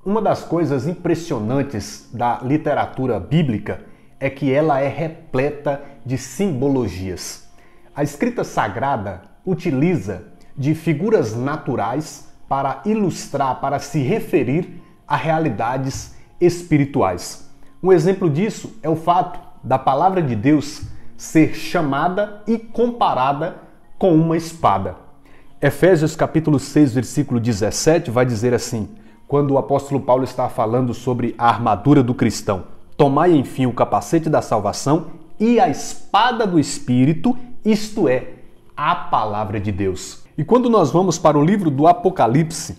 Uma das coisas impressionantes da literatura bíblica é que ela é repleta de simbologias. A escrita sagrada utiliza de figuras naturais para ilustrar, para se referir a realidades espirituais. Um exemplo disso é o fato da palavra de Deus ser chamada e comparada com uma espada. Efésios capítulo 6, versículo 17 vai dizer assim, quando o apóstolo Paulo está falando sobre a armadura do cristão: tomai enfim o capacete da salvação e a espada do Espírito, isto é, a palavra de Deus. E quando nós vamos para o livro do Apocalipse,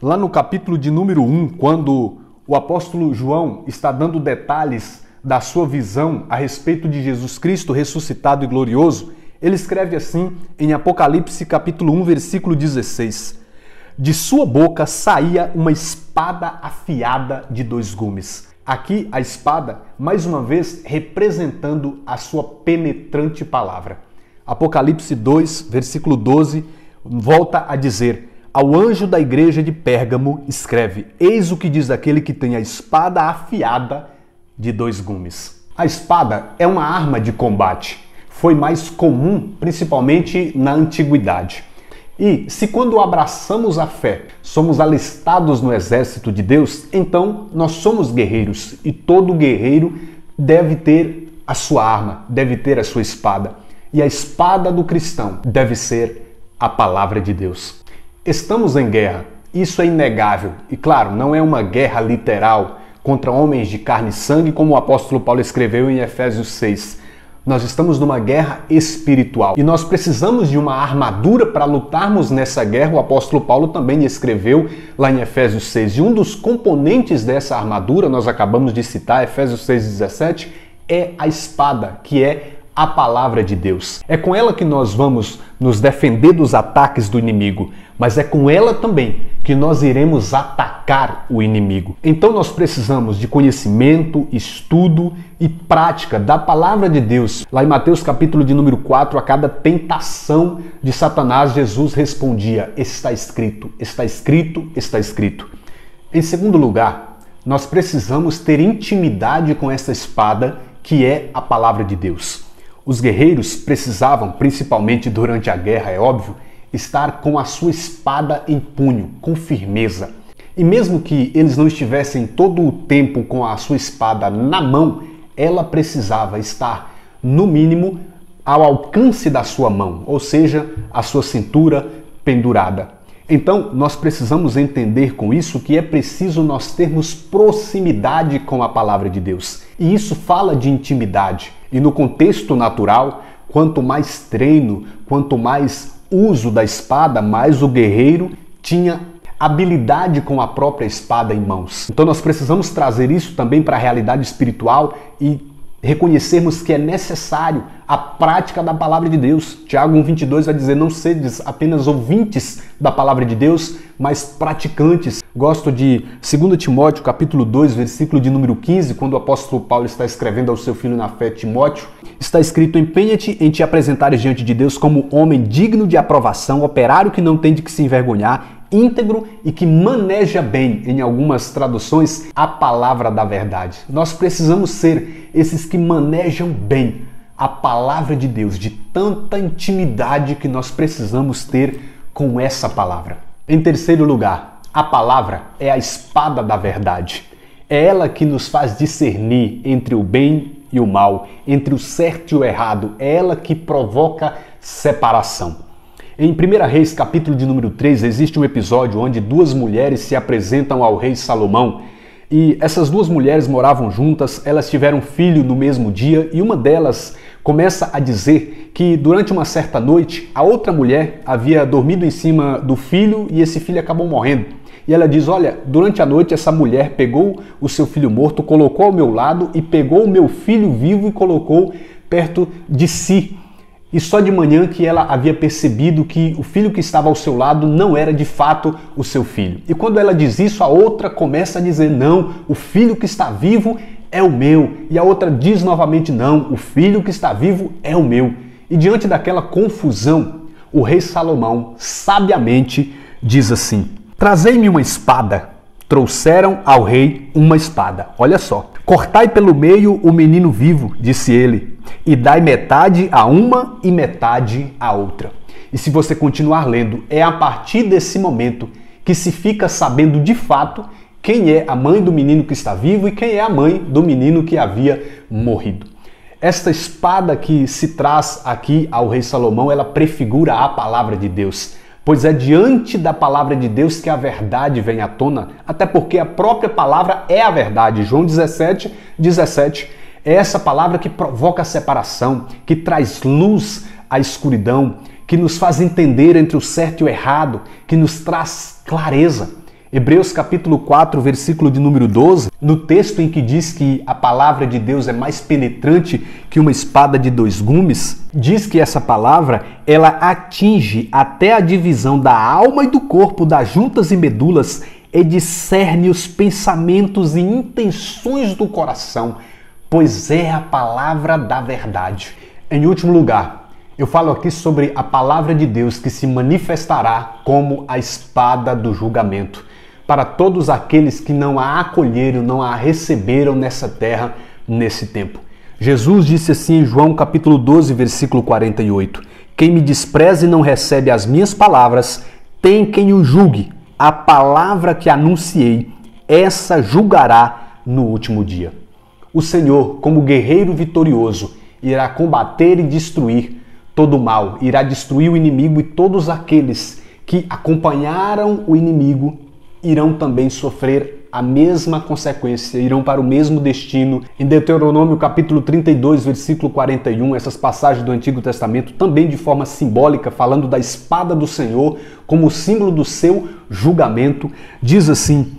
lá no capítulo de número 1, quando o apóstolo João está dando detalhes da sua visão a respeito de Jesus Cristo ressuscitado e glorioso, ele escreve assim em Apocalipse capítulo 1, versículo 16: de sua boca saía uma espada afiada de 2 gumes. Aqui a espada, mais uma vez, representando a sua penetrante palavra. Apocalipse 2, versículo 12, volta a dizer: ao anjo da igreja de Pérgamo escreve: eis o que diz aquele que tem a espada afiada de 2 gumes. A espada é uma arma de combate. Foi mais comum, principalmente na antiguidade. E se quando abraçamos a fé, somos alistados no exército de Deus, então nós somos guerreiros e todo guerreiro deve ter a sua arma, deve ter a sua espada. E a espada do cristão deve ser a palavra de Deus. Estamos em guerra, isso é inegável. E claro, não é uma guerra literal contra homens de carne e sangue, como o apóstolo Paulo escreveu em Efésios 6. Nós estamos numa guerra espiritual e nós precisamos de uma armadura para lutarmos nessa guerra. O apóstolo Paulo também escreveu lá em Efésios 6. E um dos componentes dessa armadura, nós acabamos de citar, Efésios 6,17, é a espada, que é a palavra de Deus. É com ela que nós vamos nos defender dos ataques do inimigo, mas é com ela também que nós iremos atacar o inimigo. Então nós precisamos de conhecimento, estudo e prática da palavra de Deus. Lá em Mateus capítulo de número 4, a cada tentação de Satanás, Jesus respondia: está escrito, está escrito, está escrito. Em segundo lugar, nós precisamos ter intimidade com essa espada que é a palavra de Deus. Os guerreiros precisavam, principalmente durante a guerra, é óbvio, estar com a sua espada em punho, com firmeza. E mesmo que eles não estivessem todo o tempo com a sua espada na mão, ela precisava estar, no mínimo, ao alcance da sua mão, ou seja, a sua cintura pendurada. Então, nós precisamos entender com isso que é preciso nós termos proximidade com a palavra de Deus. E isso fala de intimidade. E no contexto natural, quanto mais treino, quanto mais uso da espada, mais o guerreiro tinha habilidade com a própria espada em mãos. Então nós precisamos trazer isso também para a realidade espiritual e reconhecermos que é necessário a prática da palavra de Deus. Tiago 1,22 vai dizer: não sedes apenas ouvintes da palavra de Deus, mas praticantes. Gosto de 2 Timóteo capítulo 2, versículo de número 15, quando o apóstolo Paulo está escrevendo ao seu filho na fé, Timóteo, está escrito: empenha-te em te apresentares diante de Deus como homem digno de aprovação, operário que não tem de que se envergonhar, íntegro e que maneja bem, em algumas traduções, a palavra da verdade. Nós precisamos ser esses que manejam bem a palavra de Deus, de tanta intimidade que nós precisamos ter com essa palavra. Em terceiro lugar, a palavra é a espada da verdade. É ela que nos faz discernir entre o bem e o mal, entre o certo e o errado. É ela que provoca separação. Em 1 Reis, capítulo de número 3, existe um episódio onde 2 mulheres se apresentam ao rei Salomão. E essas 2 mulheres moravam juntas, elas tiveram um filho no mesmo dia e uma delas começa a dizer que durante uma certa noite a outra mulher havia dormido em cima do filho e esse filho acabou morrendo. E ela diz: olha, durante a noite essa mulher pegou o seu filho morto, colocou ao meu lado e pegou o meu filho vivo e colocou perto de si. E só de manhã que ela havia percebido que o filho que estava ao seu lado não era de fato o seu filho. E quando ela diz isso, a outra começa a dizer: não, o filho que está vivo é o meu. E a outra diz novamente: não, o filho que está vivo é o meu. E diante daquela confusão, o rei Salomão sabiamente diz assim: trazei-me uma espada. trouxeram ao rei uma espada. Olha só. Cortai pelo meio o menino vivo, disse ele, e dai metade a uma e metade a outra. E se você continuar lendo, é a partir desse momento que se fica sabendo de fato quem é a mãe do menino que está vivo e quem é a mãe do menino que havia morrido. Esta espada que se traz aqui ao rei Salomão, ela prefigura a palavra de Deus, pois é diante da palavra de Deus que a verdade vem à tona, até porque a própria palavra é a verdade. João 17:17 é essa palavra que provoca a separação, que traz luz à escuridão, que nos faz entender entre o certo e o errado, que nos traz clareza. Hebreus capítulo 4, versículo de número 12, no texto em que diz que a palavra de Deus é mais penetrante que uma espada de dois gumes, diz que essa palavra, ela atinge até a divisão da alma e do corpo, das juntas e medulas, e discerne os pensamentos e intenções do coração, pois é a palavra da verdade. Em último lugar, eu falo aqui sobre a palavra de Deus que se manifestará como a espada do julgamento para todos aqueles que não a acolheram, não a receberam nessa terra, nesse tempo. Jesus disse assim em João capítulo 12, versículo 48, quem me despreza e não recebe as minhas palavras, tem quem o julgue. A palavra que anunciei, essa julgará no último dia. O Senhor, como guerreiro vitorioso, irá combater e destruir todo o mal, irá destruir o inimigo, e todos aqueles que acompanharam o inimigo irão também sofrer a mesma consequência, irão para o mesmo destino. Em Deuteronômio capítulo 32, versículo 41, essas passagens do Antigo Testamento, também de forma simbólica, falando da espada do Senhor como símbolo do seu julgamento, diz assim: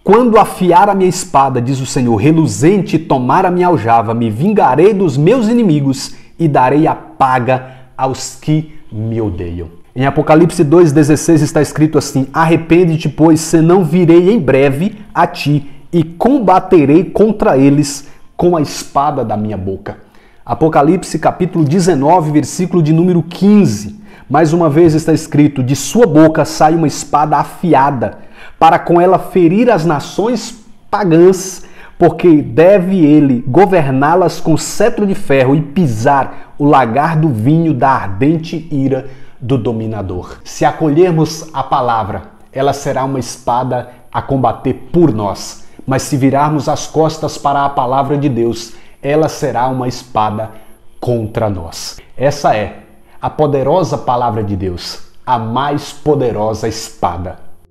quando afiar a minha espada, diz o Senhor, reluzente, tomar a minha aljava, me vingarei dos meus inimigos e darei a paga aos que me odeiam. Em Apocalipse 2,16 está escrito assim: arrepende-te, pois, senão virei em breve a ti e combaterei contra eles com a espada da minha boca. Apocalipse capítulo 19, versículo de número 15. Mais uma vez está escrito: de sua boca sai uma espada afiada, para com ela ferir as nações pagãs, porque deve ele governá-las com cetro de ferro e pisar o lagar do vinho da ardente ira do dominador. Se acolhermos a palavra, ela será uma espada a combater por nós. Mas se virarmos as costas para a palavra de Deus, ela será uma espada contra nós. Essa é a poderosa palavra de Deus, a mais poderosa espada